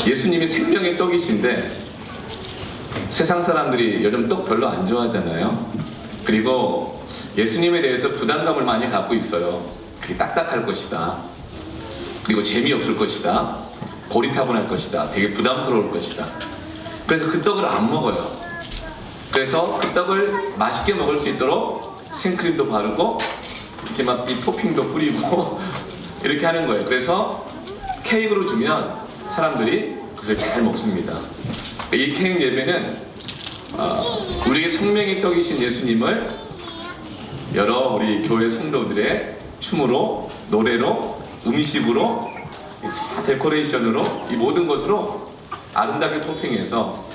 예수님이 생명의 떡이신데 세상 사람들이 요즘 떡 별로 안 좋아하잖아요. 그리고 예수님에 대해서 부담감을 많이 갖고 있어요. 그게 딱딱할 것이다. 그리고 재미없을 것이다. 고리타분할 것이다. 되게 부담스러울 것이다. 그래서 그 떡을 안 먹어요. 그래서 그 떡을 맛있게 먹을 수 있도록 생크림도 바르고 이렇게 막 이 토핑도 뿌리고 이렇게 하는 거예요. 그래서 케이크로 주면 사람들이 그걸 잘 먹습니다. 이 케이크 예배는 우리에게 생명의 떡이신 예수님을 여러 우리 교회 성도들의 춤으로, 노래로, 음식으로, 데코레이션으로, 이 모든 것으로 아름답게 토핑해서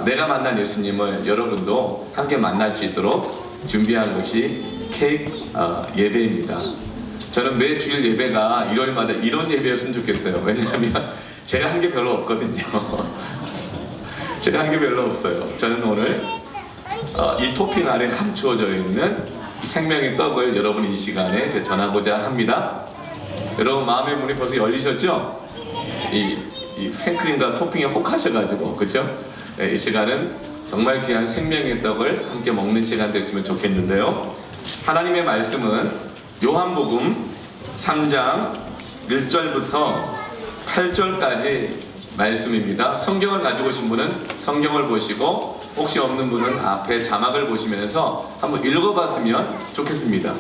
내가 만난 예수님을 여러분도 함께 만날 수 있도록 준비한 것이 케이크 예배입니다. 저는 매 주일 예배가 일요일마다 이런 예배였으면 좋겠어요. 왜냐하면 제가 한 게 별로 없거든요. 제가 한 게 별로 없어요. 저는 오늘 이 토핑 안에 감추어져 있는 생명의 떡을 여러분 이 시간에 전하고자 합니다. 여러분 마음의 문이 벌써 열리셨죠? 이 생크림과 토핑에 혹하셔가지고, 그죠? 이 시간은 정말 귀한 생명의 떡을 함께 먹는 시간 됐으면 좋겠는데요. 하나님의 말씀은 요한복음 3장 1절부터 8절까지 말씀입니다. 성경을 가지고 오신 분은 성경을 보시고, 혹시 없는 분은 앞에 자막을 보시면서 한번 읽어봤으면 좋겠습니다.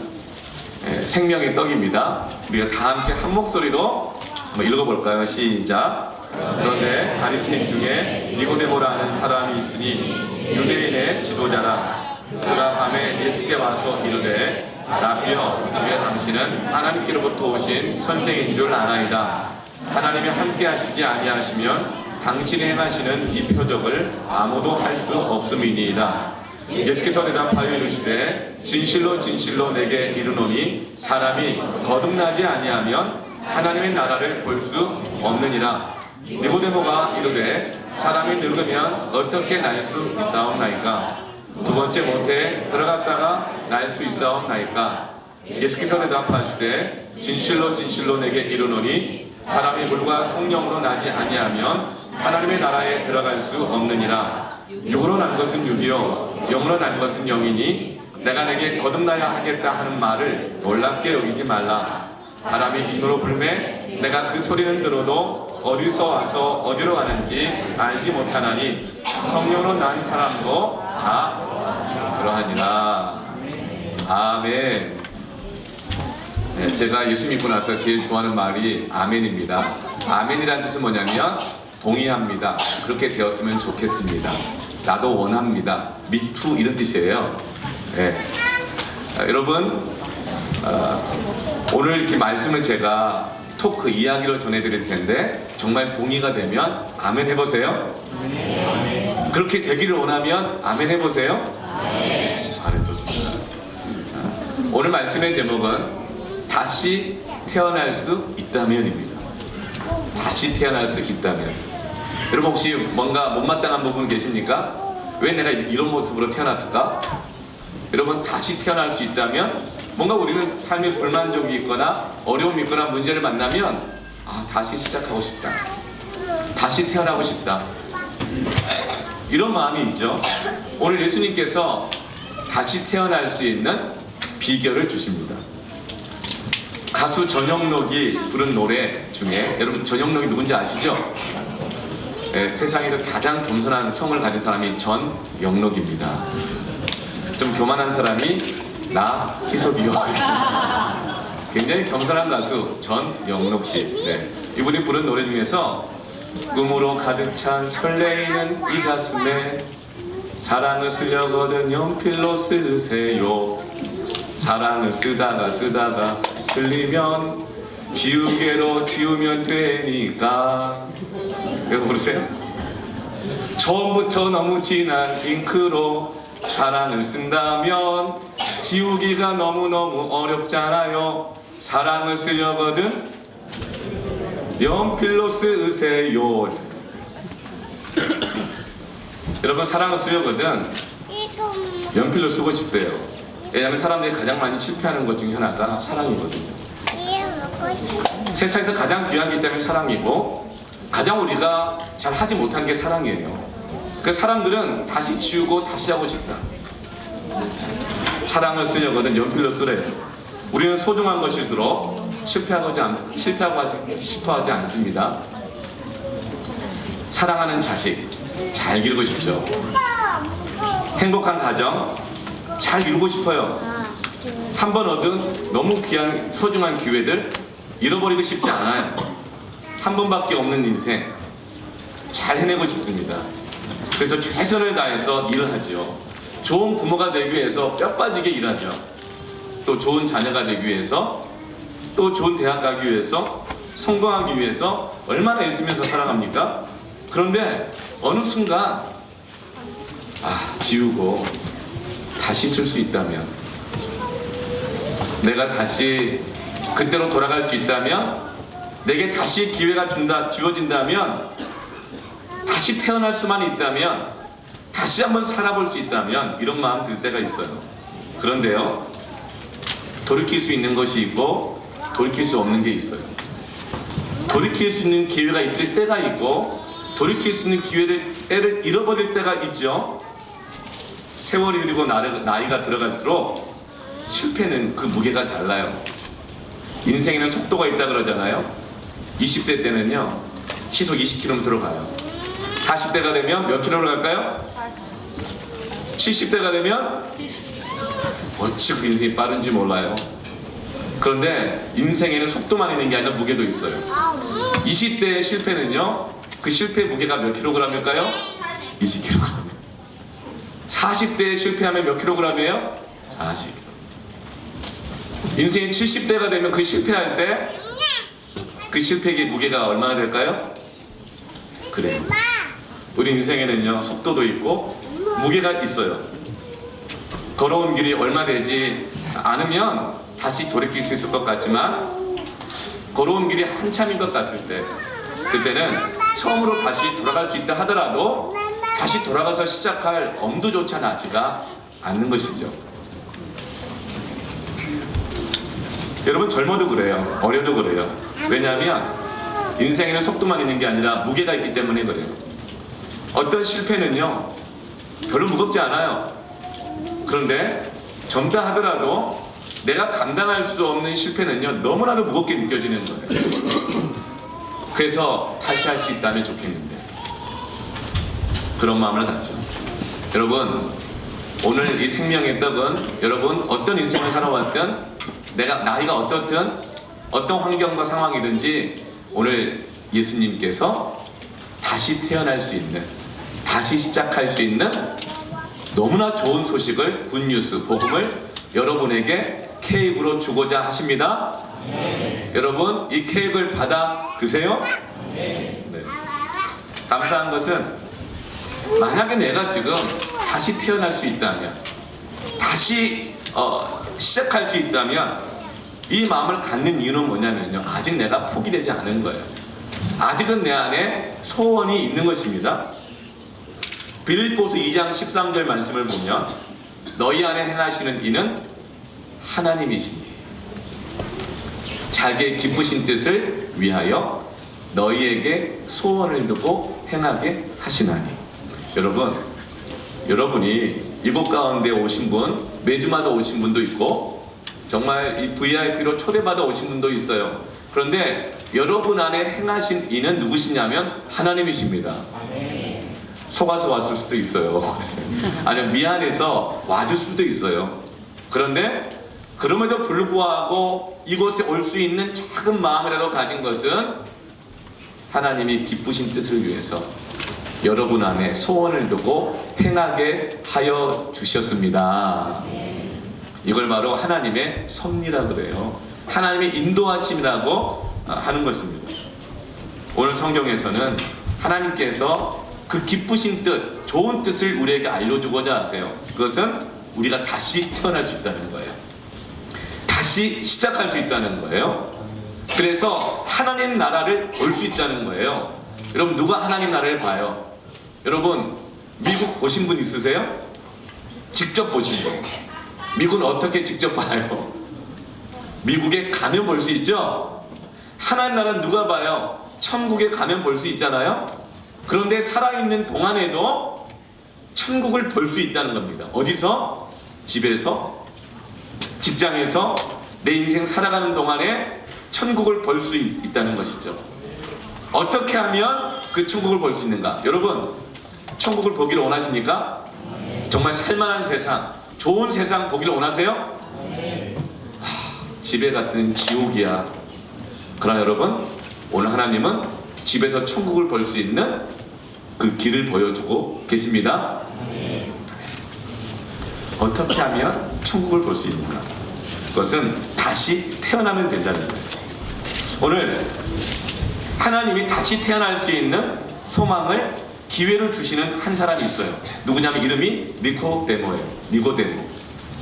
생명의 떡입니다. 우리가 다 함께 한 목소리로 한번 읽어볼까요? 시작. 그런데 바리새인 중에 니고데모라는 사람이 있으니 유대인의 지도자라. 그가 밤에 예수께 와서 이르되 라비여, 왜 당신은 하나님께로부터 오신 선생인 줄 아나이다. 하나님이 함께 하시지 아니하시면 당신이 행하시는 이 표적을 아무도 할 수 없음이니이다. 예수께서 대답하여 이르시되 진실로 진실로 내게 이르노니 사람이 거듭나지 아니하면 하나님의 나라를 볼 수 없느니라. 니고데모가 이르되 사람이 늙으면 어떻게 날 수 있사옵나이까? 두 번째 모태에 들어갔다가 날 수 있사옵나이까? 예수께서 대답하시되 진실로 진실로 내게 이르노니 사람이 물과 성령으로 나지 아니하면 하나님의 나라에 들어갈 수 없느니라. 육으로 난 것은 육이요 영으로 난 것은 영이니 내가 내게 거듭나야 하겠다 하는 말을 놀랍게 여기지 말라. 바람이 힘으로 불매 내가 그 소리는 들어도 어디서 와서 어디로 가는지 알지 못하나니 성령으로 난 사람도 다 그러하니라. 아멘. 네, 제가 예수 믿고 나서 제일 좋아하는 말이 아멘입니다. 아멘이라는 뜻은 뭐냐면 동의합니다. 그렇게 되었으면 좋겠습니다. 나도 원합니다. Me too 이런 뜻이에요. 네. 여러분 오늘 이렇게 말씀을 제가 토크 이야기로 전해드릴 텐데 정말 동의가 되면 아멘 해보세요. 그렇게 되기를 원하면 아멘 해보세요. 아멘. 좋습니다. 오늘 말씀의 제목은 다시 태어날 수 있다면입니다. 다시 태어날 수 있다면. 여러분 혹시 뭔가 못마땅한 부분 계십니까? 왜 내가 이런 모습으로 태어났을까? 여러분 다시 태어날 수 있다면 뭔가 우리는 삶에 불만족이 있거나 어려움이 있거나 문제를 만나면 다시 시작하고 싶다. 다시 태어나고 싶다. 이런 마음이 있죠. 오늘 예수님께서 다시 태어날 수 있는 비결을 주십니다. 가수 전영록이 부른 노래 중에 여러분 전영록이 누군지 아시죠? 네, 세상에서 가장 겸손한 성을 가진 사람이 전영록입니다. 좀 교만한 사람이 나 희석이요. 굉장히 겸손한 가수 전영록 씨. 네. 이분이 부른 노래 중에서 꿈으로 가득 찬 설레이는 이 가슴에 사랑을 쓰려거든 연필로 쓰세요. 사랑을 쓰다가 틀리면 지우개로 지우면 되니까. 이거 부르세요. 처음부터 너무 진한 잉크로 사랑을 쓴다면 지우기가 너무너무 어렵잖아요. 사랑을 쓰려거든 연필로 쓰세요. 여러분 사랑을 쓰려거든 연필로 쓰고 싶대요. 왜냐하면 사람들이 가장 많이 실패하는 것 중에 하나가 사랑이거든요. 세상에서 가장 귀한 게 있다면 사랑이고 가장 우리가 잘 하지 못한 게 사랑이에요. 그 사람들은 다시 지우고 다시 하고 싶다. 사랑을 쓰려거든 연필로 쓰래요. 우리는 소중한 것일수록 실패하고 싶어 하지 않습니다. 사랑하는 자식 잘 기르고 싶죠. 행복한 가정 잘 이루고 싶어요. 한 번 얻은 너무 귀한 소중한 기회들 잃어버리고 싶지 않아요. 한 번밖에 없는 인생 잘 해내고 싶습니다. 그래서 최선을 다해서 일을 하죠. 좋은 부모가 되기 위해서 뼈 빠지게 일하죠. 또 좋은 자녀가 되기 위해서, 또 좋은 대학 가기 위해서, 성공하기 위해서 얼마나 애쓰면서 살아갑니까? 그런데 어느 순간 지우고 다시 쓸 수 있다면, 내가 다시 그때로 돌아갈 수 있다면, 내게 다시 기회가 주어진다면, 다시 태어날 수만 있다면, 다시 한번 살아볼 수 있다면 이런 마음 들 때가 있어요. 그런데요, 돌이킬 수 있는 것이 있고 돌이킬 수 없는 게 있어요. 돌이킬 수 있는 기회가 있을 때가 있고 돌이킬 수 있는 때를 잃어버릴 때가 있죠. 세월이 흐르고 나이가 들어갈수록 실패는 그 무게가 달라요. 인생에는 속도가 있다 그러잖아요. 20대 때는요 시속 20km로 가요. 40대가 되면 몇 킬로로 갈까요? 70대가 되면 어찌 인생이 빠른지 몰라요. 그런데 인생에는 속도만 있는 게 아니라 무게도 있어요. 20대의 실패는요, 그 실패의 무게가 몇 킬로그램일까요? 20kg. 40대에 실패하면 몇 킬로그램이에요? 40kg. 인생이 70대가 되면 그 실패할 때 그 실패의 무게가 얼마나 될까요? 그래요. 우리 인생에는요 속도도 있고 무게가 있어요. 걸어온 길이 얼마 되지 않으면 다시 돌이킬 수 있을 것 같지만, 걸어온 길이 한참인 것 같을 때, 그때는 처음으로 다시 돌아갈 수 있다 하더라도 다시 돌아가서 시작할 엄두조차 나지가 않는 것이죠. 여러분 젊어도 그래요. 어려도 그래요. 왜냐하면 인생에는 속도만 있는 게 아니라 무게가 있기 때문에 그래요. 어떤 실패는요 별로 무겁지 않아요. 그런데 젊다 하더라도 내가 감당할 수 없는 실패는요 너무나도 무겁게 느껴지는 거예요. 그래서 다시 할 수 있다면 좋겠는데 그런 마음을 갖죠. 여러분, 오늘 이 생명의 떡은 여러분 어떤 인생을 살아왔든, 내가 나이가 어떻든 어떤 환경과 상황이든지 오늘 예수님께서 다시 태어날 수 있는, 다시 시작할 수 있는 너무나 좋은 소식을, 굿뉴스, 복음을 여러분에게 케이크로 주고자 하십니다. 여러분 이 케이크를 받아 드세요. 네. 감사한 것은 만약에 내가 지금 다시 태어날 수 있다면, 다시 시작할 수 있다면, 이 마음을 갖는 이유는 뭐냐면요, 아직 내가 포기되지 않은 거예요. 아직은 내 안에 소원이 있는 것입니다. 빌립보서 2장 13절 말씀을 보면 너희 안에 행하시는 이는 하나님이시니 자기의 기쁘신 뜻을 위하여 너희에게 소원을 두고 행하게 하시나니. 여러분, 여러분이 이곳 가운데 오신 분, 매주마다 오신 분도 있고 정말 이 VIP로 초대받아 오신 분도 있어요. 그런데 여러분 안에 행하신 이는 누구시냐면 하나님이십니다. 속아서 왔을 수도 있어요. 아니면 미안해서 와줄 수도 있어요. 그런데 그럼에도 불구하고 이곳에 올 수 있는 작은 마음이라도 가진 것은 하나님이 기쁘신 뜻을 위해서 여러분 안에 소원을 두고 행하게 하여 주셨습니다. 이걸 바로 하나님의 섭리라 그래요. 하나님의 인도하심이라고 하는 것입니다. 오늘 성경에서는 하나님께서 그 기쁘신 뜻, 좋은 뜻을 우리에게 알려주고자 하세요. 그것은 우리가 다시 태어날 수 있다는 거예요. 다시 시작할 수 있다는 거예요. 그래서 하나님 나라를 볼 수 있다는 거예요. 여러분, 누가 하나님 나라를 봐요? 여러분, 미국 보신 분 있으세요? 직접 보신 분. 미국은 어떻게 직접 봐요? 미국에 가면 볼 수 있죠? 하나님 나라는 누가 봐요? 천국에 가면 볼 수 있잖아요. 그런데 살아있는 동안에도 천국을 볼 수 있다는 겁니다. 어디서? 집에서, 직장에서, 내 인생 살아가는 동안에 천국을 볼 수 있다는 것이죠. 어떻게 하면 그 천국을 볼 수 있는가? 여러분, 천국을 보기를 원하십니까? 정말 살만한 세상, 좋은 세상 보기를 원하세요? 집에 갔더니 지옥이야. 그러나 여러분, 오늘 하나님은 집에서 천국을 볼 수 있는 그 길을 보여주고 계십니다. 어떻게 하면 천국을 볼 수 있는가? 그것은 다시 태어나면 된다는 거예요. 오늘 하나님이 다시 태어날 수 있는 소망을, 기회를 주시는 한 사람이 있어요. 누구냐면 이름이 니코데모예요. 니고데모.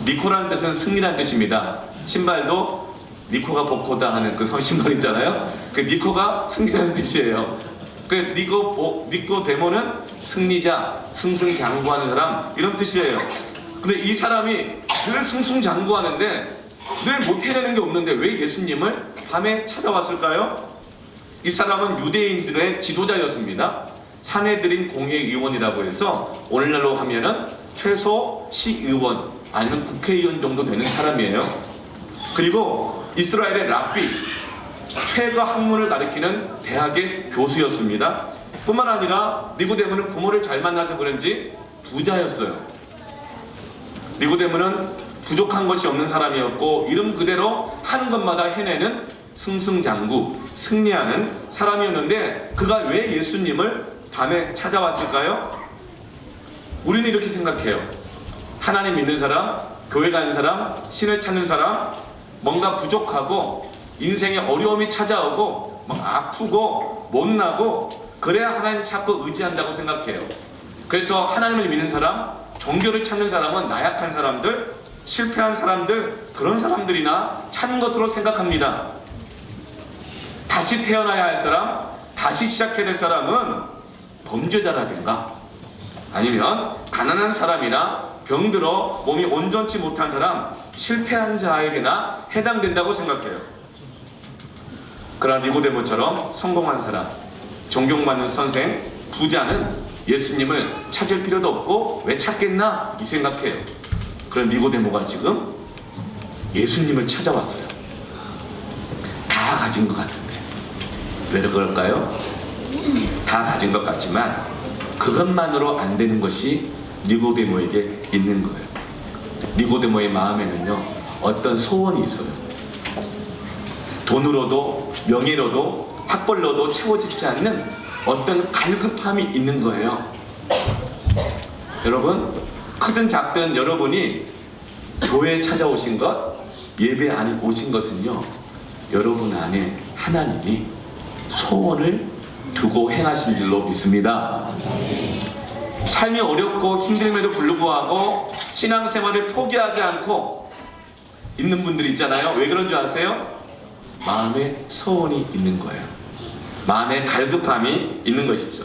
니코라는 뜻은 승리라는 뜻입니다. 신발도 니코가 복고다 하는 그 신발 있잖아요. 그 니코가 승리라는 뜻이에요. 그 니코데모는 승리자, 승승장구하는 사람, 이런 뜻이에요. 근데 이 사람이 늘 승승장구하는데 늘 못해내는 게 없는데 왜 예수님을 밤에 찾아왔을까요? 이 사람은 유대인들의 지도자였습니다. 사내들인 공회의원이라고 해서 오늘날로 하면은 최소 시의원 아니면 국회의원 정도 되는 사람이에요. 그리고 이스라엘의 랍비, 최고 학문을 가르치는 대학의 교수였습니다. 뿐만 아니라 니고데모는 부모를 잘 만나서 그런지 부자였어요. 니고데모는 부족한 것이 없는 사람이었고 이름 그대로 하는 것마다 해내는 승승장구, 승리하는 사람이었는데 그가 왜 예수님을 밤에 찾아왔을까요? 우리는 이렇게 생각해요. 하나님 믿는 사람, 교회 가는 사람, 신을 찾는 사람, 뭔가 부족하고 인생에 어려움이 찾아오고 막 아프고 못나고 그래야 하나님 찾고 의지한다고 생각해요. 그래서 하나님을 믿는 사람, 종교를 찾는 사람은 나약한 사람들, 실패한 사람들, 그런 사람들이나 찾는 것으로 생각합니다. 다시 태어나야 할 사람, 다시 시작해야 될 사람은 범죄자라든가 아니면 가난한 사람이나 병들어 몸이 온전치 못한 사람, 실패한 자에게나 해당된다고 생각해요. 그러나 니고데모처럼 성공한 사람, 존경받는 선생, 부자는 예수님을 찾을 필요도 없고 왜 찾겠나 이 생각해요. 그런 니고데모가 지금 예수님을 찾아왔어요. 다 가진 것 같은데 왜 그럴까요? 다 가진 것 같지만 그것만으로 안 되는 것이 니고데모에게 있는 거예요. 니고데모의 마음에는요 어떤 소원이 있어요. 돈으로도 명예로도 학벌로도 채워지지 않는 어떤 갈급함이 있는 거예요. 여러분, 크든 작든 여러분이 교회에 찾아오신 것, 예배 안에 오신 것은요 여러분 안에 하나님이 소원을 두고 행하신 줄로 믿습니다. 삶이 어렵고 힘듦에도 불구하고 신앙생활을 포기하지 않고 있는 분들이 있잖아요. 왜 그런 줄 아세요? 마음에 소원이 있는 거예요. 마음에 갈급함이 있는 것이죠.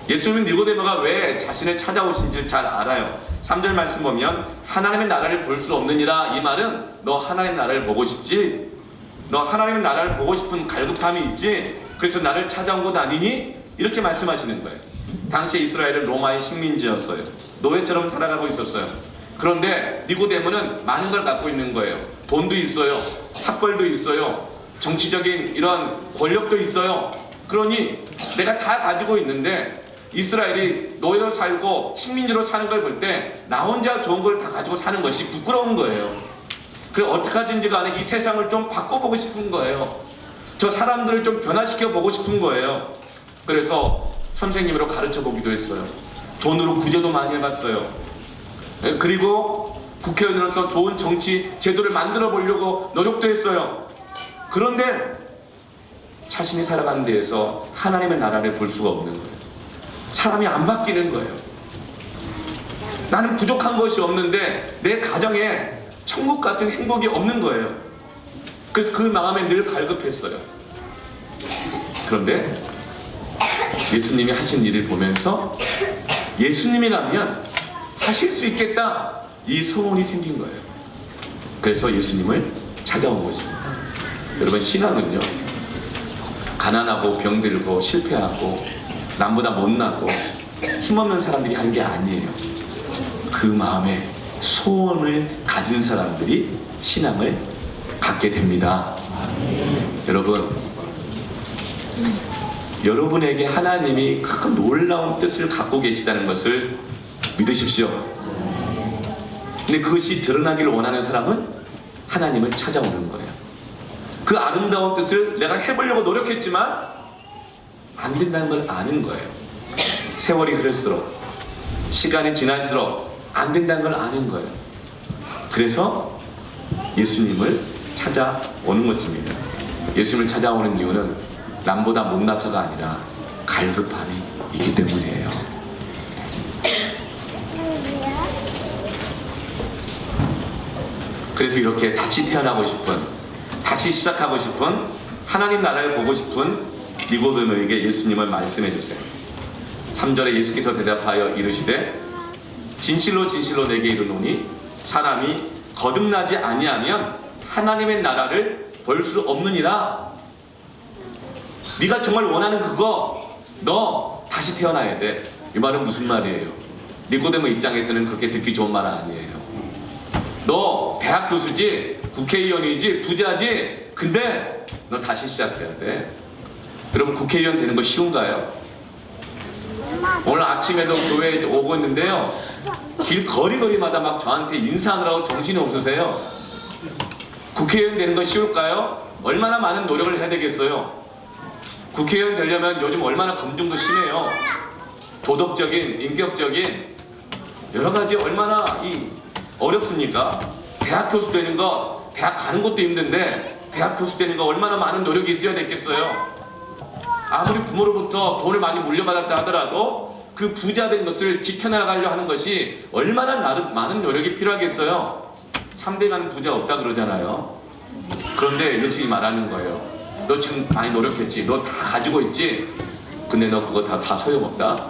예수님은 니고데모가 왜 자신을 찾아오신지를 잘 알아요. 3절 말씀 보면 하나님의 나라를 볼 수 없느니라. 이 말은 너 하나님의 나라를 보고 싶지? 너 하나님의 나라를 보고 싶은 갈급함이 있지? 그래서 나를 찾아온 것 아니니? 이렇게 말씀하시는 거예요. 당시 이스라엘은 로마의 식민지였어요. 노예처럼 살아가고 있었어요. 그런데 니고데모는 많은 걸 갖고 있는 거예요. 돈도 있어요. 학벌도 있어요. 정치적인 이런 권력도 있어요. 그러니 내가 다 가지고 있는데 이스라엘이 노예로 살고 식민지로 사는 걸 볼 때 나 혼자 좋은 걸 다 가지고 사는 것이 부끄러운 거예요. 그래서 어떻게 하든지 간에 이 세상을 좀 바꿔보고 싶은 거예요. 저 사람들을 좀 변화시켜 보고 싶은 거예요. 그래서 선생님으로 가르쳐 보기도 했어요. 돈으로 구제도 많이 해봤어요. 그리고 국회의원으로서 좋은 정치 제도를 만들어 보려고 노력도 했어요. 그런데 자신이 살아가는 데에서 하나님의 나라를 볼 수가 없는 거예요. 사람이 안 바뀌는 거예요. 나는 부족한 것이 없는데 내 가정에 천국 같은 행복이 없는 거예요. 그래서 그 마음에 늘 갈급했어요. 그런데 예수님이 하신 일을 보면서 예수님이라면 하실 수 있겠다, 이 소원이 생긴 거예요. 그래서 예수님을 찾아온 것입니다. 여러분, 신앙은요 가난하고 병들고 실패하고 남보다 못나고 힘없는 사람들이 하는 게 아니에요. 그 마음에 소원을 가진 사람들이 신앙을 갖게 됩니다. 여러분, 여러분에게 하나님이 그 놀라운 뜻을 갖고 계시다는 것을 믿으십시오. 근데 그것이 드러나기를 원하는 사람은 하나님을 찾아오는 거예요. 그 아름다운 뜻을 내가 해보려고 노력했지만 안 된다는 걸 아는 거예요. 세월이 흐를수록, 시간이 지날수록 안 된다는 걸 아는 거예요. 그래서 예수님을 찾아오는 것입니다. 예수님을 찾아오는 이유는 남보다 못나서가 아니라 갈급함이 있기 때문이에요. 그래서 이렇게 다시 태어나고 싶은, 다시 시작하고 싶은, 하나님 나라를 보고 싶은 니고데모에게 예수님을 말씀해 주세요. 3절에 예수께서 대답하여 이르시되 진실로 진실로 내게 이르노니 사람이 거듭나지 아니하면 하나님의 나라를 볼 수 없느니라. 네가 정말 원하는 그거, 너 다시 태어나야 돼. 이 말은 무슨 말이에요? 니고데모 입장에서는 그렇게 듣기 좋은 말은 아니에요. 너 대학 교수지, 국회의원이지, 부자지, 근데 너 다시 시작해야 돼. 여러분, 국회의원 되는 거 쉬운가요? 오늘 아침에도 교회에 오고 있는데요, 길 거리마다 막 저한테 인사하느라고 정신이 없으세요. 국회의원 되는 거 쉬울까요? 얼마나 많은 노력을 해야 되겠어요? 국회의원 되려면 요즘 얼마나 검증도 심해요. 도덕적인, 인격적인 여러 가지 얼마나 어렵습니까? 대학 교수 되는 거, 대학 가는 것도 힘든데 대학 교수 되는 거 얼마나 많은 노력이 있어야 되겠어요? 아무리 부모로부터 돈을 많이 물려받았다 하더라도 그 부자 된 것을 지켜나가려 하는 것이 얼마나 많은 노력이 필요하겠어요? 3대 가는 부자 없다 그러잖아요. 그런데 예수님이 말하는 거예요. 너 지금 많이 노력했지? 너 다 가지고 있지? 근데 너 그거 다 소용없다.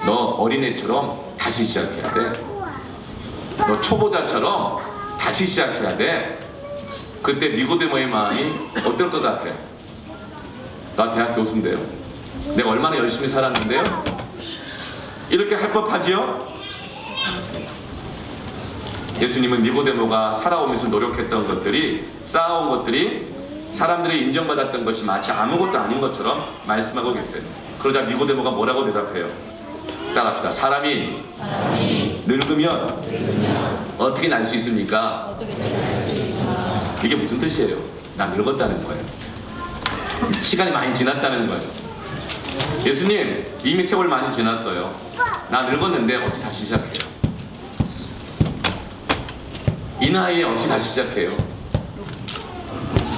너 어린애처럼 다시 시작해야 돼. 너 초보자처럼 다시 시작해야 돼. 그때 니고데모의 마음이 어떨 것 같아? 나 대학 교수인데요. 내가 얼마나 열심히 살았는데요. 이렇게 할 법하지요? 예수님은 니고데모가 살아오면서 노력했던 것들이, 쌓아온 것들이 사람들이 인정받았던 것이 마치 아무것도 아닌 것처럼 말씀하고 계세요. 그러자 니고데모가 뭐라고 대답해요? 따라합시다. 사람이 늙으면 어떻게 날 수 있습니까? 이게 무슨 뜻이에요? 나 늙었다는 거예요. 시간이 많이 지났다는 거예요. 예수님, 이미 세월 많이 지났어요. 나 늙었는데 어떻게 다시 시작해요? 이 나이에 어떻게 다시 시작해요?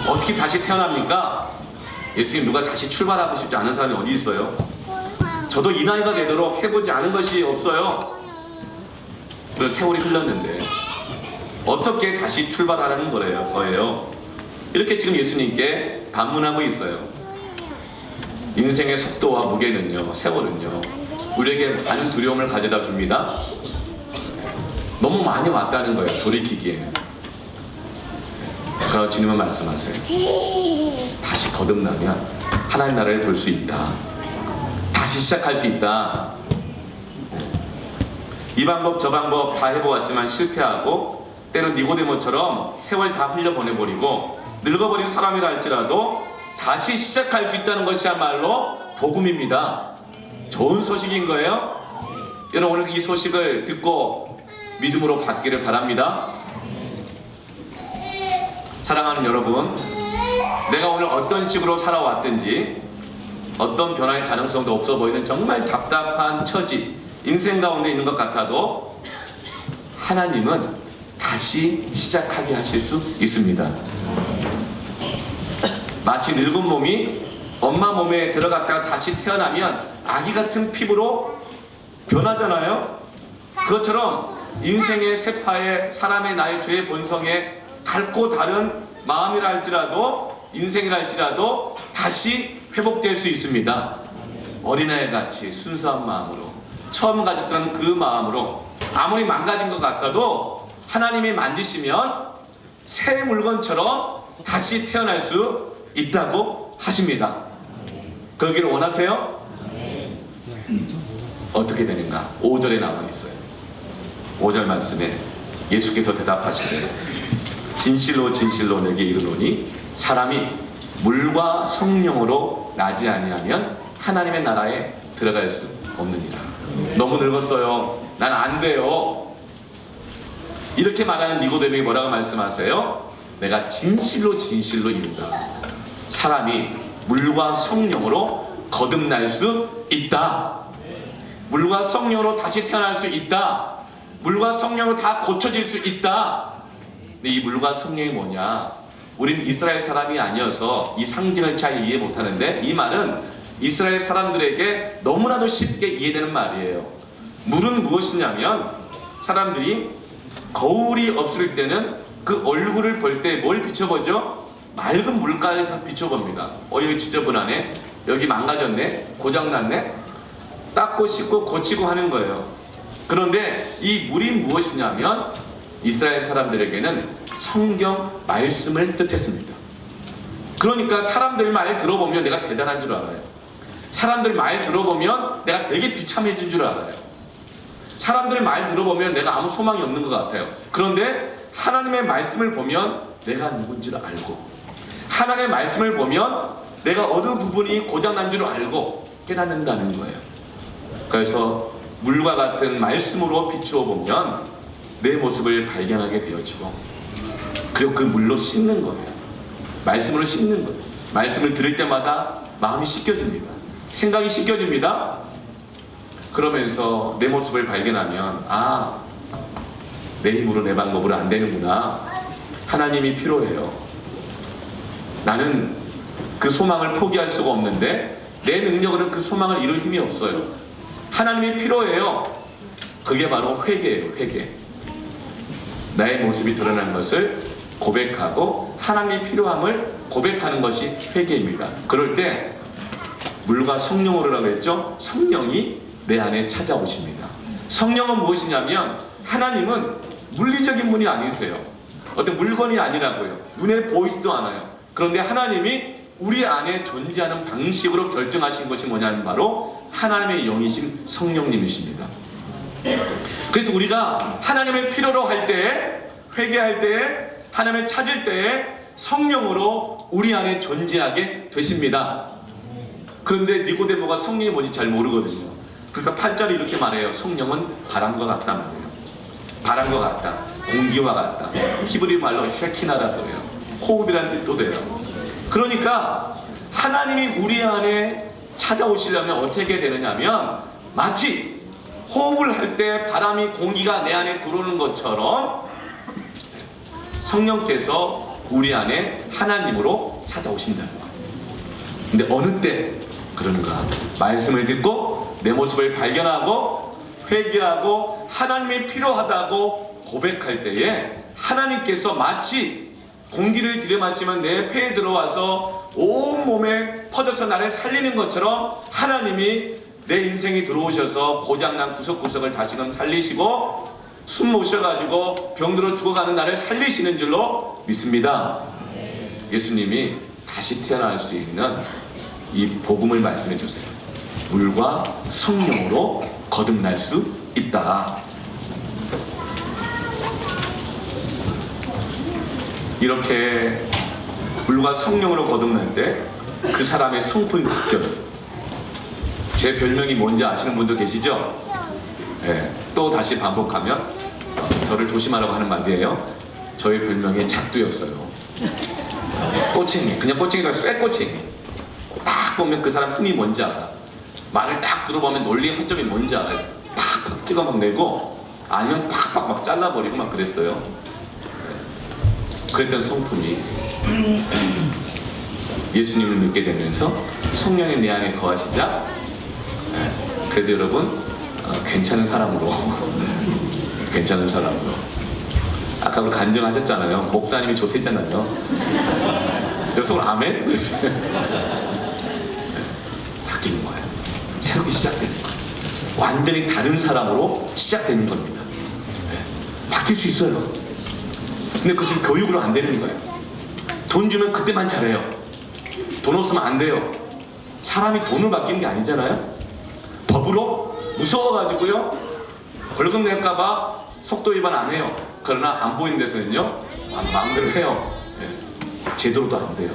어떻게 다시 태어납니까? 예수님, 누가 다시 출발하고 싶지 않은 사람이 어디 있어요? 저도 이 나이가 되도록 해보지 않은 것이 없어요. 그런 세월이 흘렀는데 어떻게 다시 출발하라는 거예요? 이렇게 지금 예수님께 반문하고 있어요. 인생의 속도와 무게는요, 세월은요, 우리에게 많은 두려움을 가져다 줍니다. 너무 많이 왔다는 거예요, 돌이키기에는. 그러나 주님은 말씀하세요. 다시 거듭나면 하나님 나라를 볼 수 있다. 다시 시작할 수 있다. 이 방법 저 방법 다 해보았지만 실패하고 때론 니고데모처럼 세월 다 흘려보내버리고 늙어버린 사람이라 할지라도 다시 시작할 수 있다는 것이야말로 복음입니다. 좋은 소식인 거예요. 여러분, 오늘 이 소식을 듣고 믿음으로 받기를 바랍니다. 사랑하는 여러분, 내가 오늘 어떤 식으로 살아왔든지 어떤 변화의 가능성도 없어 보이는 정말 답답한 처지, 인생 가운데 있는 것 같아도 하나님은 다시 시작하게 하실 수 있습니다. 마치 늙은 몸이 엄마 몸에 들어갔다가 다시 태어나면 아기 같은 피부로 변하잖아요. 그것처럼 인생의 세파에 사람의 나의 죄의 본성에 밝고 다른 마음이라 할지라도 인생이라 할지라도 다시 회복될 수 있습니다. 어린아이 같이 순수한 마음으로 처음 가졌던 그 마음으로 아무리 망가진 것 같아도 하나님이 만지시면 새 물건처럼 다시 태어날 수 있다고 하십니다. 그러기를 원하세요? 어떻게 되는가? 5절에 나와 있어요. 5절 말씀에 예수께서 대답하시되 진실로 진실로 내게 이르노니 사람이 물과 성령으로 나지 아니하면 하나님의 나라에 들어갈 수 없느니라. 너무 늙었어요. 난 안 돼요. 이렇게 말하는 니고데모에게 뭐라고 말씀하세요? 내가 진실로 진실로 이른다. 사람이 물과 성령으로 거듭날 수 있다. 물과 성령으로 다시 태어날 수 있다. 물과 성령으로 다 고쳐질 수 있다. 근데 이 물과 성령이 뭐냐? 우린 이스라엘 사람이 아니어서 이 상징을 잘 이해 못하는데, 이 말은 이스라엘 사람들에게 너무나도 쉽게 이해되는 말이에요. 물은 무엇이냐면, 사람들이 거울이 없을 때는 그 얼굴을 볼 때 뭘 비춰보죠? 맑은 물가에서 비춰봅니다. 여기 지저분하네, 여기 망가졌네, 고장났네, 닦고 씻고 고치고 하는 거예요. 그런데 이 물이 무엇이냐면 이스라엘 사람들에게는 성경 말씀을 뜻했습니다. 그러니까 사람들 말 들어보면 내가 대단한 줄 알아요. 사람들 말 들어보면 내가 되게 비참해진 줄 알아요. 사람들 말 들어보면 내가 아무 소망이 없는 것 같아요. 그런데 하나님의 말씀을 보면 내가 누군지를 알고, 하나님의 말씀을 보면 내가 어느 부분이 고장난 줄 알고 깨닫는다는 거예요. 그래서 물과 같은 말씀으로 비추어 보면 내 모습을 발견하게 되어지고, 그리고 그 물로 씻는 거예요. 말씀으로 씻는 거예요. 말씀을 들을 때마다 마음이 씻겨집니다. 생각이 씻겨집니다. 그러면서 내 모습을 발견하면, 아, 내 힘으로 내 방법으로 안 되는구나. 하나님이 필요해요. 나는 그 소망을 포기할 수가 없는데 내 능력으로는 그 소망을 이룰 힘이 없어요. 하나님이 필요해요. 그게 바로 회개예요. 회개. 나의 모습이 드러난 것을 고백하고 하나님이 필요함을 고백하는 것이 회개입니다. 그럴 때 물과 성령으로라고 했죠? 성령이 내 안에 찾아오십니다. 성령은 무엇이냐면, 하나님은 물리적인 분이 아니세요. 어떤 물건이 아니라고요. 눈에 보이지도 않아요. 그런데 하나님이 우리 안에 존재하는 방식으로 결정하신 것이 뭐냐면 바로 하나님의 영이신 성령님이십니다. 그래서 우리가 하나님을 필요로 할 때, 회개할 때, 하나님을 찾을 때 성령으로 우리 안에 존재하게 되십니다. 그런데 니고데모가 성령이 뭔지 잘 모르거든요. 그러니까 8절이 이렇게 말해요. 성령은 바람과 같다 말이에요. 바람과 같다, 공기와 같다. 히브리 말로 쉐키나라고 해요. 호흡이라는 뜻도 돼요. 그러니까 하나님이 우리 안에 찾아오시려면 어떻게 되느냐면, 마치 호흡을 할 때 바람이, 공기가 내 안에 들어오는 것처럼 성령께서 우리 안에 하나님으로 찾아오신다는 거예요. 근데 어느 때 그러는가? 말씀을 듣고 내 모습을 발견하고 회개하고 하나님이 필요하다고 고백할 때에 하나님께서 마치 공기를 들이마시면 내 폐에 들어와서 온 몸에 퍼져서 나를 살리는 것처럼 하나님이 내 인생이 들어오셔서 고장난 구석구석을 다시금 살리시고 숨 못 쉬어가지고 병들어 죽어가는 나를 살리시는 줄로 믿습니다. 예수님이 다시 태어날 수 있는 이 복음을 말씀해 주세요. 물과 성령으로 거듭날 수 있다. 이렇게 물과 성령으로 거듭날 때 그 사람의 성품이 바뀌어요. 제 별명이 뭔지 아시는 분도 계시죠? 네, 또 다시 반복하면 저를 조심하라고 하는 말이에요. 저의 별명이 작두였어요. 꼬챙이, 그냥 꼬챙이가 쇠꼬챙이. 딱 보면 그 사람 힘이 뭔지 알아. 말을 딱 들어보면 논리 허점이 뭔지 알아요. 팍팍 찍어 막 내고, 아니면 팍팍 막 잘라버리고 막 그랬어요. 그랬던 성품이 예수님을 믿게 되면서 성령이 내 안에 거하시자, 그래도 여러분 괜찮은 사람으로 괜찮은 사람으로, 아까 우리 간증하셨잖아요. 목사님이 좋댔잖아요. 여러분 아멘? 그랬어요. 바뀌는 거예요. 새롭게 시작되는 거예요. 완전히 다른 사람으로 시작되는 겁니다. 바뀔 수 있어요. 근데 그것은 교육으로 안 되는 거예요. 돈 주면 그때만 잘해요. 돈 없으면 안 돼요. 사람이 돈을 맡기는 게 아니잖아요. 법으로 무서워가지고요, 벌금 낼까봐 속도 위반 안 해요. 그러나 안 보이는 데서는요, 마음대로 해요. 제대로도 안 돼요.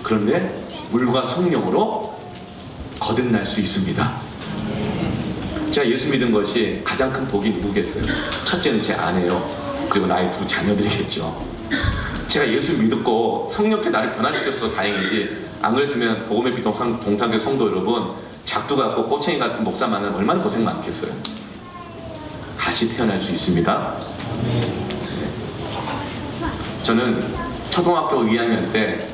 그런데 물과 성령으로 거듭날 수 있습니다. 제가 예수 믿은 것이 가장 큰 복이 누구겠어요? 첫째는 제 아내요. 그리고 나의 두 자녀들이겠죠. 제가 예수 믿고 성령께 나를 변화시켜서 다행이지, 안 그랬으면 복음의 빛 동산교 성도 여러분, 작두 같고 꼬챙이 같은 목사 만나면 얼마나 고생 많겠어요. 다시 태어날 수 있습니다. 저는 초등학교 2학년 때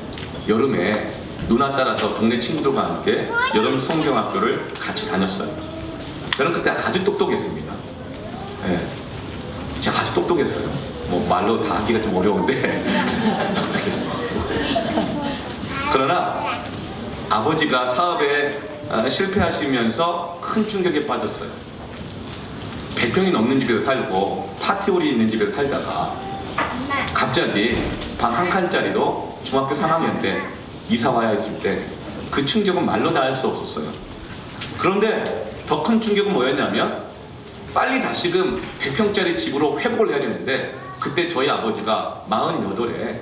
여름에 누나 따라서 동네 친구들과 함께 여름 성경학교를 같이 다녔어요. 저는 그때 아주 똑똑했습니다. 제가 아주 똑똑했어요. 뭐 말로 다 하기가 좀 어려운데 그러나 아버지가 사업에 실패하시면서 큰 충격에 빠졌어요. 100평이 넘는 집에서 살고 파티홀이 있는 집에서 살다가 갑자기 방 한 칸짜리로 중학교 3학년 때 이사 와야 했을 때 그 충격은 말로 다 할 수 없었어요. 그런데 더 큰 충격은 뭐였냐면, 빨리 다시금 100평짜리 집으로 회복을 해야 되는데, 그때 저희 아버지가 48에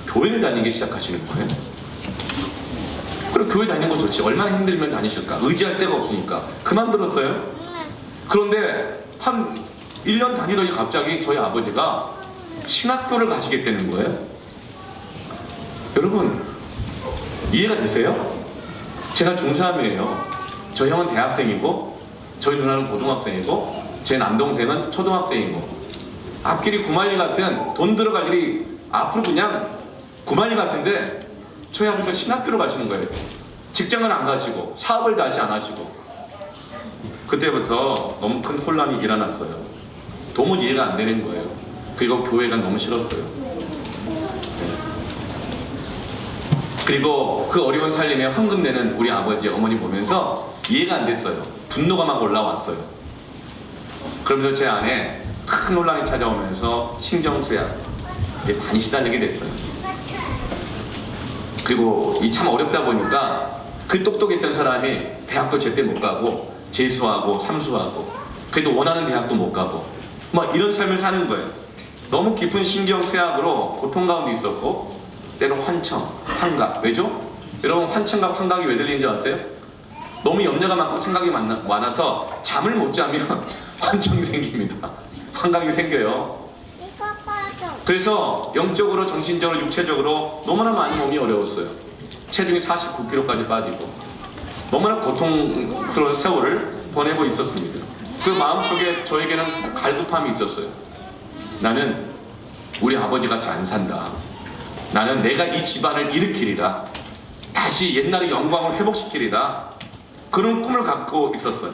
교회를 다니기 시작하시는 거예요. 그럼 교회 다니는 거 좋지, 얼마나 힘들면 다니실까? 의지할 데가 없으니까 그만들었어요. 그런데 한 1년 다니더니 갑자기 저희 아버지가 신학교를 가시겠다는 거예요. 여러분, 이해가 되세요? 제가 중3이에요. 저 형은 대학생이고, 저희 누나는 고등학생이고, 제 남동생은 초등학생이고, 앞길이 구만리 같은, 돈 들어갈 일이 앞으로 그냥 구만리 같은데, 저희 아버지가 신학교로 가시는 거예요. 직장은 안 가시고, 사업을 다시 안 하시고. 그때부터 너무 큰 혼란이 일어났어요. 도무지 이해가 안 되는 거예요. 그리고 교회가 너무 싫었어요. 그리고 그 어려운 살림에 헌금 내는 우리 아버지, 어머니 보면서 이해가 안 됐어요. 분노가 막 올라왔어요. 그러면서 제 안에 큰 혼란이 찾아오면서 신경쇠약에 많이 시달리게 됐어요. 그리고 이 참 어렵다 보니까 그 똑똑했던 사람이 대학도 제때 못 가고, 재수하고 삼수하고, 그래도 원하는 대학도 못 가고, 막 이런 삶을 사는 거예요. 너무 깊은 신경쇠약으로 고통 가운데 있었고, 때로 환청, 환각. 왜죠? 여러분, 환청과 환각이 왜 들리는지 아세요? 너무 염려가 많고 생각이 많아서 잠을 못 자면 환청이 생깁니다. 환각이 생겨요. 그래서 영적으로, 정신적으로, 육체적으로 너무나 많이 몸이 어려웠어요. 체중이 49kg까지 빠지고 너무나 고통스러운 세월을 보내고 있었습니다. 그 마음속에 저에게는 갈급함이 있었어요. 나는 우리 아버지 같이 안 산다. 나는 내가 이 집안을 일으키리라. 다시 옛날의 영광을 회복시키리라. 그런 꿈을 갖고 있었어요.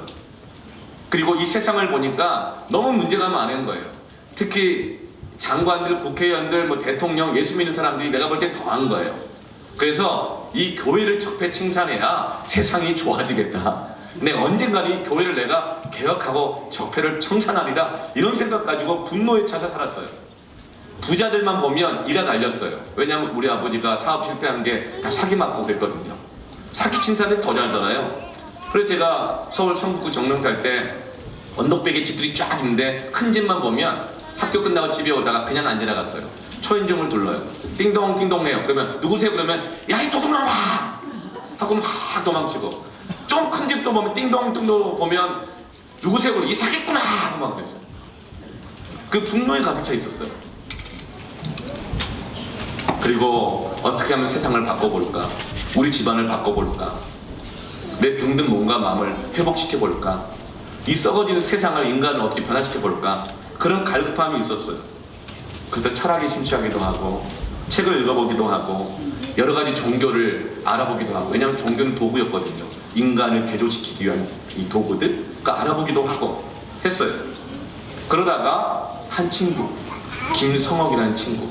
그리고 이 세상을 보니까 너무 문제가 많은 거예요. 특히 장관들, 국회의원들, 뭐 대통령, 예수 믿는 사람들이 내가 볼 때 더한 거예요. 그래서 이 교회를 적폐 청산해야 세상이 좋아지겠다. 내 언젠가 이 교회를 내가 개혁하고 적폐를 청산하리라, 이런 생각 가지고 분노에 차서 살았어요. 부자들만 보면 이가 달렸어요. 왜냐하면 우리 아버지가 사업 실패한 게 다 사기 맞고 그랬거든요. 사기친 사람들이 더 잘잖아요. 그래서 제가 서울 성북구 정릉 살 때 언덕배기 집들이 쫙 있는데 큰 집만 보면 학교 끝나고 집에 오다가 그냥 안 지나갔어요. 초인종을 둘러요. 띵동 띵동 해요. 그러면 누구세요? 그러면 야, 이 도둑놈아! 하고 막 도망치고, 좀 큰 집도 보면 띵동 띵동 보면 누구세요? 그러면 이 사기꾼아! 하고 막 그랬어요. 그 분노에 가득 차 있었어요. 그리고 어떻게 하면 세상을 바꿔볼까? 우리 집안을 바꿔볼까? 내 병든 몸과 마음을 회복시켜볼까? 이 썩어지는 세상을, 인간을 어떻게 변화시켜볼까? 그런 갈급함이 있었어요. 그래서 철학에 심취하기도 하고, 책을 읽어보기도 하고, 여러 가지 종교를 알아보기도 하고, 왜냐하면 종교는 도구였거든요. 인간을 개조시키기 위한 이 도구들, 그러니까 알아보기도 하고 했어요. 그러다가 한 친구, 김성옥이라는 친구,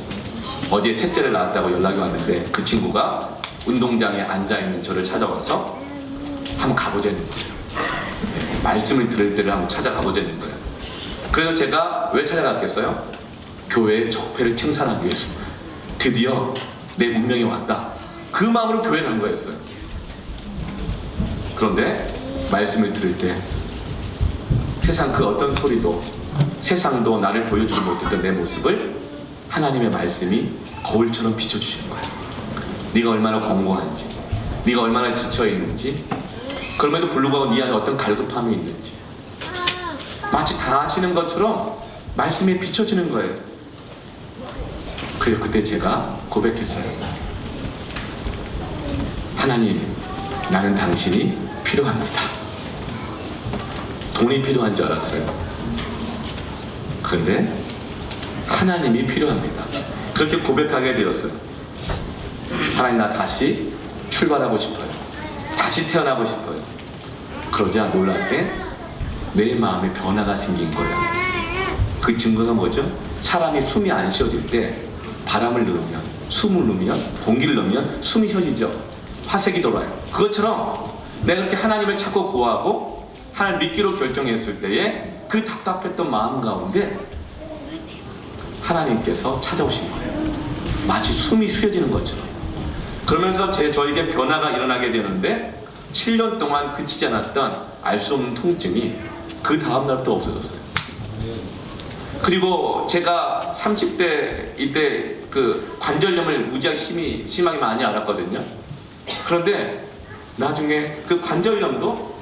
어제 셋째를 낳았다고 연락이 왔는데, 그 친구가 운동장에 앉아있는 저를 찾아와서 한번 가보자는 거예요. 말씀을 들을 때를 한번 찾아가보자는 거예요. 그래서 제가 왜 찾아갔겠어요? 교회의 적폐를 청산하기 위해서. 드디어 내 운명이 왔다. 그 마음으로 교회 간 거였어요. 그런데 말씀을 들을 때 세상 그 어떤 소리도 세상도 나를 보여주지 못했던 내 모습을 하나님의 말씀이 거울처럼 비춰주시는 거예요. 네가 얼마나 공고한지, 네가 얼마나 지쳐있는지, 그럼에도 불구하고 네 안에 어떤 갈급함이 있는지 마치 다 아시는 것처럼 말씀에 비춰주는 거예요. 그래서 그때 제가 고백했어요. 하나님, 나는 당신이 필요합니다. 돈이 필요한 줄 알았어요. 그런데 하나님이 필요합니다. 그렇게 고백하게 되었어요. 하나님, 나 다시 출발하고 싶어요. 다시 태어나고 싶어요. 그러자 놀랍게 내 마음에 변화가 생긴 거예요. 그 증거가 뭐죠? 사람이 숨이 안 쉬어질 때 바람을 넣으면, 숨을 넣으면, 공기를 넣으면 숨이 쉬어지죠. 화색이 돌아요. 그것처럼 내가 그렇게 하나님을 찾고 구하고 하나님 믿기로 결정했을 때에 그 답답했던 마음 가운데 하나님께서 찾아오신 거예요. 마치 숨이 쉬어지는 것처럼. 그러면서 저에게 변화가 일어나게 되는데 7년 동안 그치지 않았던 알 수 없는 통증이 그 다음날부터 없어졌어요. 그리고 제가 30대 이때 그 관절염을 무지하게 심하게 많이 앓았거든요. 그런데 나중에 그 관절염도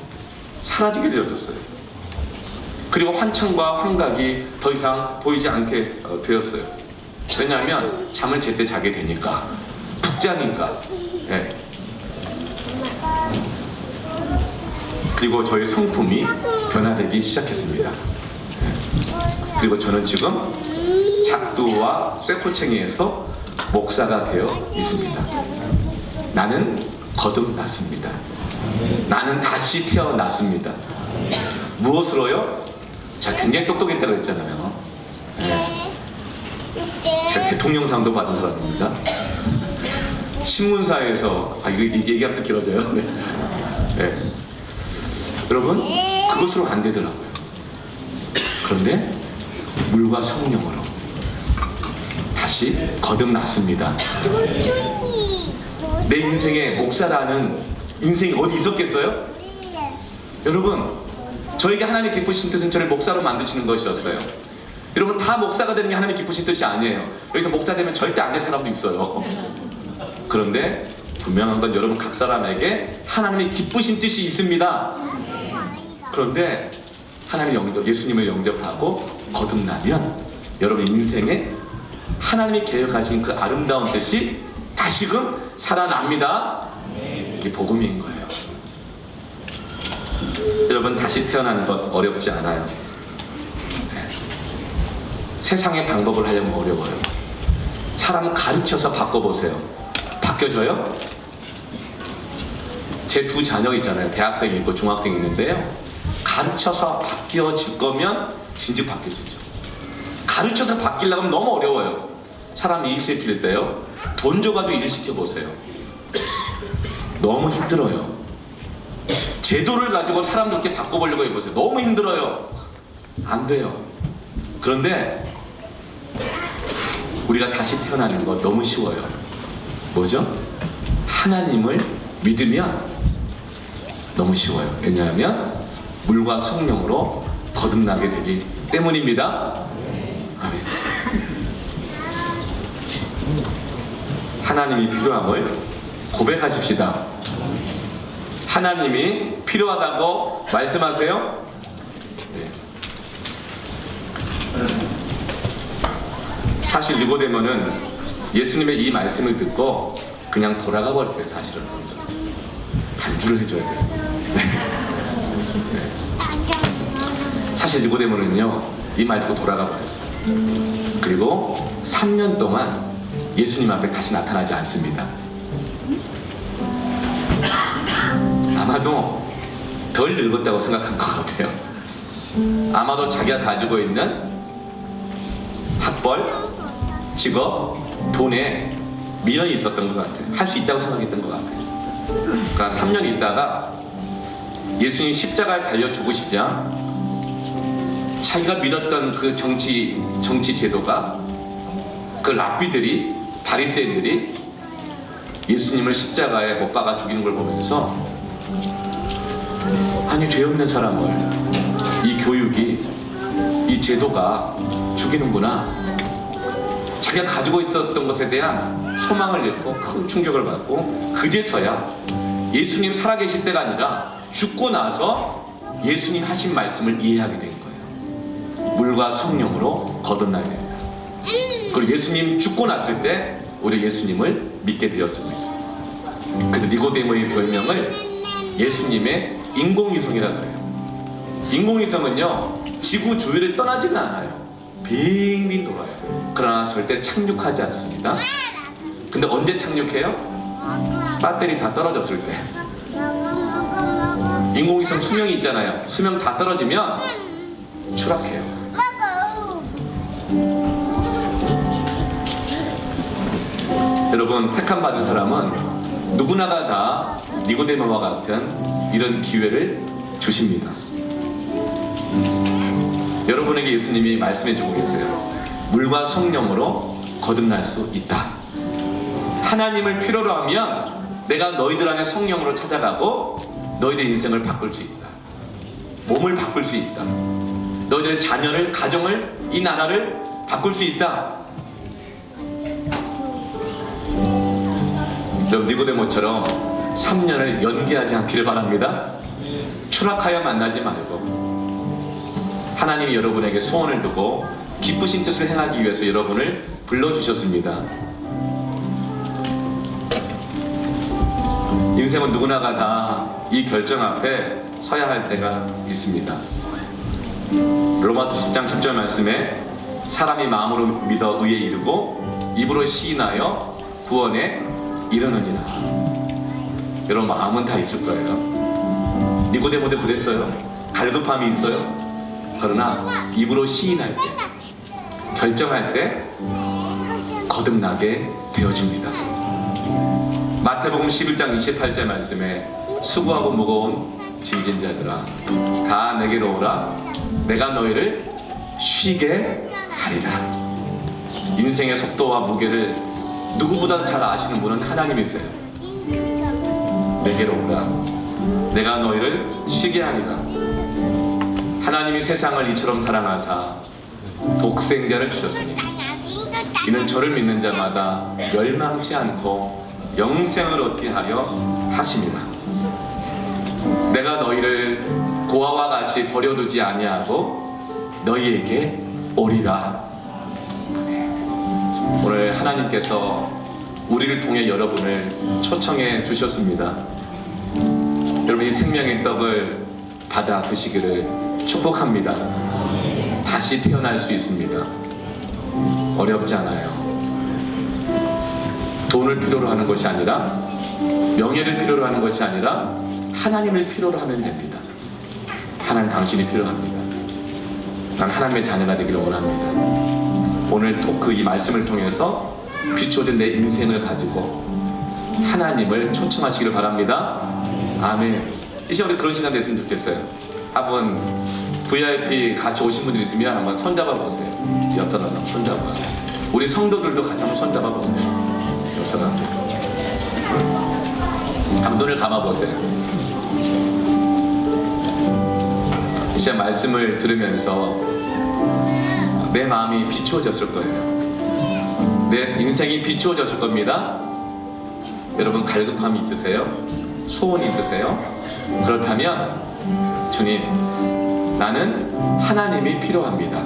사라지게 되어졌어요. 그리고 환청과 환각이 더 이상 보이지 않게 되었어요. 왜냐하면 잠을 제때 자게 되니까, 푹 자니까. 네. 그리고 저희 성품이 변화되기 시작했습니다. 그리고 저는 지금 작두와 쇠포챙이에서 목사가 되어 있습니다. 나는 거듭났습니다. 나는 다시 태어났습니다. 무엇으로요? 제가 굉장히 똑똑했다고 했잖아요. 네. 제가 대통령상도 받은 사람입니다. 신문사에서 이거 얘기하면 길어져요. 네. 네. 여러분, 그것으로 안 되더라고요. 그런데 물과 성령으로 다시 거듭났습니다. 내 인생에 목사라는 인생이 어디 있었겠어요? 여러분, 저에게 하나님이 기쁘신 뜻은 저를 목사로 만드시는 것이었어요. 여러분, 다 목사가 되는 게 하나님이 기쁘신 뜻이 아니에요. 여기서 목사 되면 절대 안 될 사람도 있어요. 그런데 분명한 건 여러분 각 사람에게 하나님이 기쁘신 뜻이 있습니다. 그런데 하나님 예수님을 영접하고 거듭나면 여러분 인생에 하나님이 계획하신 그 아름다운 뜻이 다시금 살아납니다. 이게 복음인 거예요. 여러분, 다시 태어나는 것 어렵지 않아요. 세상의 방법을 하려면 어려워요. 사람 가르쳐서 바꿔보세요. 바뀌어져요? 제 두 자녀 있잖아요. 대학생이 있고 중학생이 있는데요. 가르쳐서 바뀌어질 거면 진즉 바뀌어지죠. 가르쳐서 바뀌려고 하면 너무 어려워요. 사람 일 시킬 때요, 돈 줘가지고 일 시켜보세요. 너무 힘들어요. 제도를 가지고 사람들께 바꿔보려고 해보세요. 너무 힘들어요. 안 돼요. 그런데 우리가 다시 태어나는 거 너무 쉬워요. 뭐죠? 하나님을 믿으면 너무 쉬워요. 왜냐하면 물과 성령으로 거듭나게 되기 때문입니다. 아멘. 하나님이 필요함을 고백하십시다. 하나님이 필요하다고 말씀하세요. 네. 사실 니고데모는 예수님의 이 말씀을 듣고 그냥 돌아가 버렸어요. 사실은 반주를 해줘야 돼요. 네. 사실 니고데모는요, 이 말 듣고 돌아가 버렸어요. 그리고 3년 동안 예수님 앞에 다시 나타나지 않습니다. 아마도 덜 늙었다고 생각한 것 같아요. 아마도 자기가 가지고 있는 학벌, 직업, 돈에 미련이 있었던 것 같아요. 할 수 있다고 생각했던 것 같아요. 그러니까 3년 있다가 예수님 십자가에 달려 죽으시자 자기가 믿었던 그 정치 제도가, 그 랍비들이, 바리새인들이 예수님을 십자가에 못 박아 죽이는 걸 보면서 아니 죄 없는 사람을 이 교육이, 이 제도가 죽이는구나. 자기가 가지고 있었던 것에 대한 소망을 잃고 큰 충격을 받고, 그제서야 예수님 살아계실 때가 아니라 죽고 나서 예수님 하신 말씀을 이해하게 된 거예요. 물과 성령으로 거듭나야 됩니다. 그리고 예수님 죽고 났을 때 우리 예수님을 믿게 되었습니다. 그래서 니고데모의 별명을 예수님의 인공위성이라고 해요. 인공위성은요, 지구 주위를 떠나지는 않아요. 빙빙 돌아요. 그러나 절대 착륙하지 않습니다. 근데 언제 착륙해요? 배터리 다 떨어졌을 때. 인공위성 수명이 있잖아요. 수명 다 떨어지면 추락해요. 여러분, 택함 받은 사람은 누구나가 다 니고데모와 같은 이런 기회를 주십니다. 여러분에게 예수님이 말씀해주고 계세요. 물과 성령으로 거듭날 수 있다. 하나님을 필요로 하면 내가 너희들 안에 성령으로 찾아가고 너희들 인생을 바꿀 수 있다. 몸을 바꿀 수 있다. 너희들의 자녀를, 가정을, 이 나라를 바꿀 수 있다. 여러분, 니고데모처럼 3년을 연기하지 않기를 바랍니다. 추락하여 만나지 말고 하나님이 여러분에게 소원을 두고 기쁘신 뜻을 행하기 위해서 여러분을 불러주셨습니다. 인생은 누구나가 다 이 결정 앞에 서야 할 때가 있습니다. 로마서 10장 10절 말씀에 사람이 마음으로 믿어 의에 이르고 입으로 시인하여 구원에 이르느니라. 여러분, 마음은 다 있을 거예요. 니고데모도 그랬어요. 갈급함이 있어요. 그러나 입으로 시인할 때, 결정할 때 거듭나게 되어집니다. 마태복음 11장 28절 말씀에 수고하고 무거운 짐진 자들아 다 내게로 오라. 내가 너희를 쉬게 하리라. 인생의 속도와 무게를 누구보다 잘 아시는 분은 하나님이세요. 내게로 오라. 내가 너희를 쉬게 하리라. 하나님이 세상을 이처럼 사랑하사 독생자를 주셨으니 이는 저를 믿는 자마다 멸망치 않고 영생을 얻게 하려 하심이라. 내가 너희를 고아와 같이 버려두지 아니하고 너희에게 오리라. 오늘 하나님께서 우리를 통해 여러분을 초청해 주셨습니다. 여러분, 이 생명의 떡을 받아 드시기를 축복합니다. 다시 태어날 수 있습니다. 어렵지 않아요. 돈을 필요로 하는 것이 아니라, 명예를 필요로 하는 것이 아니라 하나님을 필요로 하면 됩니다. 하나님, 당신이 필요합니다. 난 하나님의 자녀가 되기를 원합니다. 오늘 토크, 이 말씀을 통해서 비춰진 내 인생을 가지고 하나님을 초청하시기를 바랍니다. 아멘. 이제 우리 그런 시간 됐으면 좋겠어요. 한번 VIP 같이 오신 분들 있으면 한번 손잡아 보세요. 옆 사람 손잡아 보세요. 우리 성도들도 같이 한번 손잡아 보세요. 옆 사람 한번 눈을 감아 보세요. 이제 말씀을 들으면서 내 마음이 비추어졌을 거예요. 내 인생이 비추어졌을 겁니다. 여러분, 갈급함이 있으세요? 소원이 있으세요? 그렇다면 주님, 나는 하나님이 필요합니다.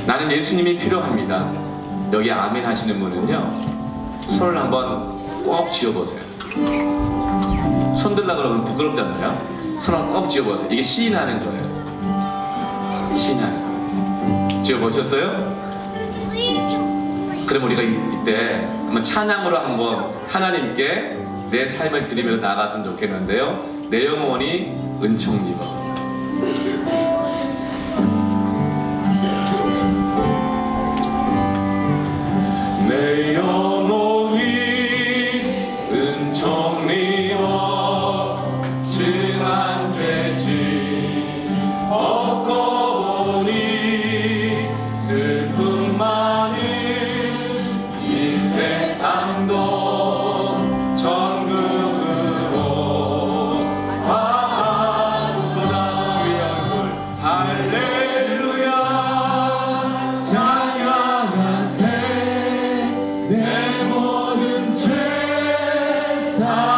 나는 예수님이 필요합니다. 여기 아멘 하시는 분은요, 손을 한번 꼭 쥐어보세요. 손 들려고 그러면 부끄럽잖아요. 손을 꼭 쥐어보세요. 이게 시인하는 거예요. 시인하는 거예요. 쥐어보셨어요? 그럼 우리가 이때 한번 찬양으로 한번 하나님께 내 삶을 드리면서 나갔으면 좋겠는데요. 내 영혼이 은총 입어. 내 영혼이 은총 입어 증한 죄지 얻고 보니 슬픔 많은 이 세상도 전국으로 사랑